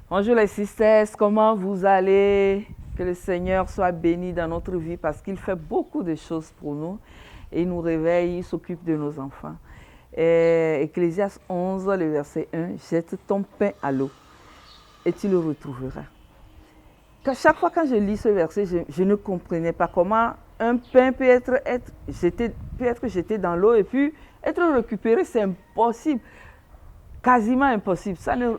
Bonjour les sisters, comment vous allez? Que le Seigneur soit béni dans notre vie parce qu'il fait beaucoup de choses pour nous. Et il nous réveille, il s'occupe de nos enfants. Ecclésiaste 11, le verset 1, jette ton pain à l'eau et tu le retrouveras. Chaque fois quand je lis ce verset, je ne comprenais pas comment un pain peut être jeté dans l'eau et puis être récupéré. C'est impossible, quasiment impossible. Ça ne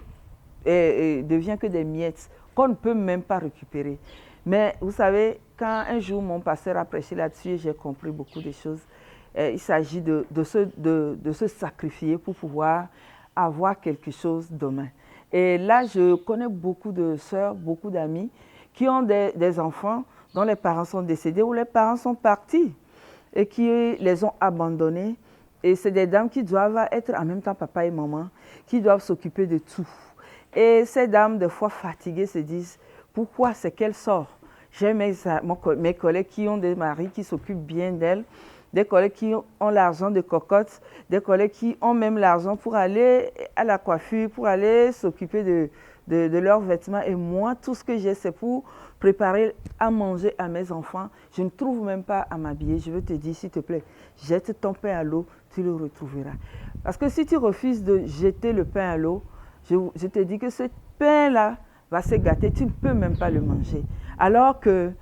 devient que des miettes qu'on ne peut même pas récupérer. Mais vous savez, quand un jour mon pasteur a prêché là-dessus, j'ai compris beaucoup de choses. Il s'agit de se sacrifier pour pouvoir avoir quelque chose demain. Et là, je connais beaucoup de sœurs, beaucoup d'amis qui ont des enfants dont les parents sont décédés ou les parents sont partis et qui les ont abandonnés. Et c'est des dames qui doivent être en même temps papa et maman, qui doivent s'occuper de tout. Et ces dames, des fois fatiguées, se disent, pourquoi c'est qu'elle sort? J'ai mes collègues qui ont des maris qui s'occupent bien d'elles, des collègues qui ont l'argent de cocotte, des collègues qui ont même l'argent pour aller à la coiffure, pour aller s'occuper de leurs vêtements. Et moi, tout ce que j'ai, c'est pour préparer à manger à mes enfants. Je ne trouve même pas à m'habiller. Je veux te dire, s'il te plaît, jette ton pain à l'eau, tu le retrouveras. Parce que si tu refuses de jeter le pain à l'eau, je te dis que ce pain-là va se gâter, tu ne peux même pas le manger. Alors que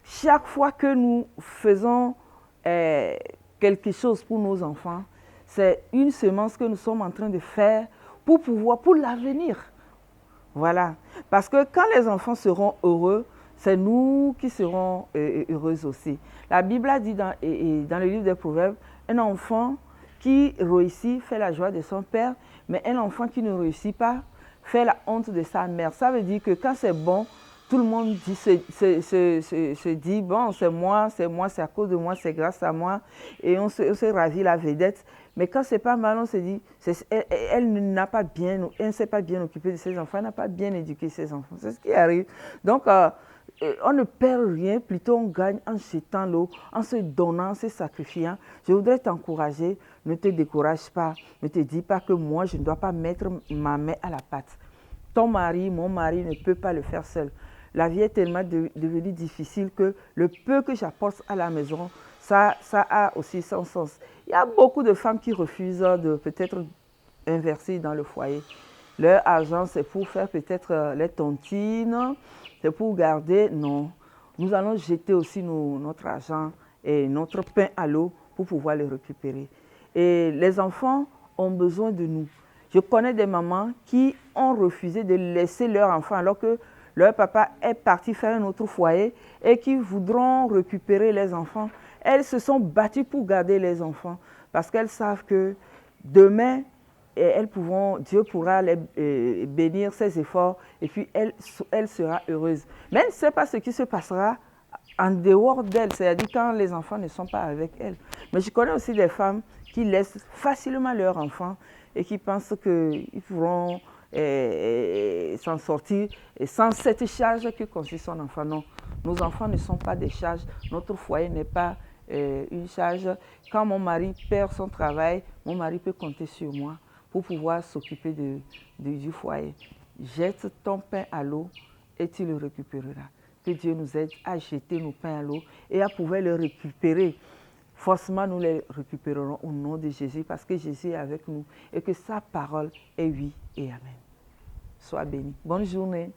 chaque fois que nous faisons quelque chose pour nos enfants, c'est une semence que nous sommes en train de faire pour l'avenir. Voilà. Parce que quand les enfants seront heureux, c'est nous qui serons heureux aussi. La Bible a dit dans le livre des Proverbes, un enfant qui réussit fait la joie de son père, mais un enfant qui ne réussit pas fait la honte de sa mère. Ça veut dire que quand c'est bon, tout le monde se dit, bon, c'est moi, c'est à cause de moi, c'est grâce à moi, et on se ravit la vedette. Mais quand c'est pas mal, on se dit, elle n'a pas bien, elle ne s'est pas bien occupée de ses enfants, elle n'a pas bien éduqué ses enfants. C'est ce qui arrive. Donc, on ne perd rien, plutôt on gagne en jetant l'eau, en se donnant, en se sacrifiant. Je voudrais t'encourager, ne te décourage pas, ne te dis pas que moi, je ne dois pas mettre ma main à la pâte. Ton mari, mon mari ne peut pas le faire seul. La vie est tellement devenue difficile que le peu que j'apporte à la maison, ça a aussi son sens. Il y a beaucoup de femmes qui refusent de peut-être investir dans le foyer. Leur argent, c'est pour faire peut-être les tontines, c'est pour garder. Non, nous allons jeter aussi notre argent et notre pain à l'eau pour pouvoir les récupérer. Et les enfants ont besoin de nous. Je connais des mamans qui ont refusé de laisser leur enfant alors que leur papa est parti faire un autre foyer et qui voudront récupérer les enfants. Elles se sont battues pour garder les enfants parce qu'elles savent que demain, Dieu pourra les bénir ses efforts et puis elle sera heureuse. Mais elle ne sait pas ce qui se passera en dehors d'elle, c'est-à-dire quand les enfants ne sont pas avec elle. Mais je connais aussi des femmes qui laissent facilement leurs enfants et qui pensent qu'ils pourront s'en sortir sans cette charge que constitue son enfant. Non, nos enfants ne sont pas des charges, notre foyer n'est pas une charge. Quand mon mari perd son travail, mon mari peut compter sur moi pour pouvoir s'occuper du foyer. Jette ton pain à l'eau et tu le récupéreras. Que Dieu nous aide à jeter nos pains à l'eau et à pouvoir le récupérer. Forcément, nous les récupérerons au nom de Jésus parce que Jésus est avec nous et que sa parole est oui et amen. Sois béni. Bonne journée.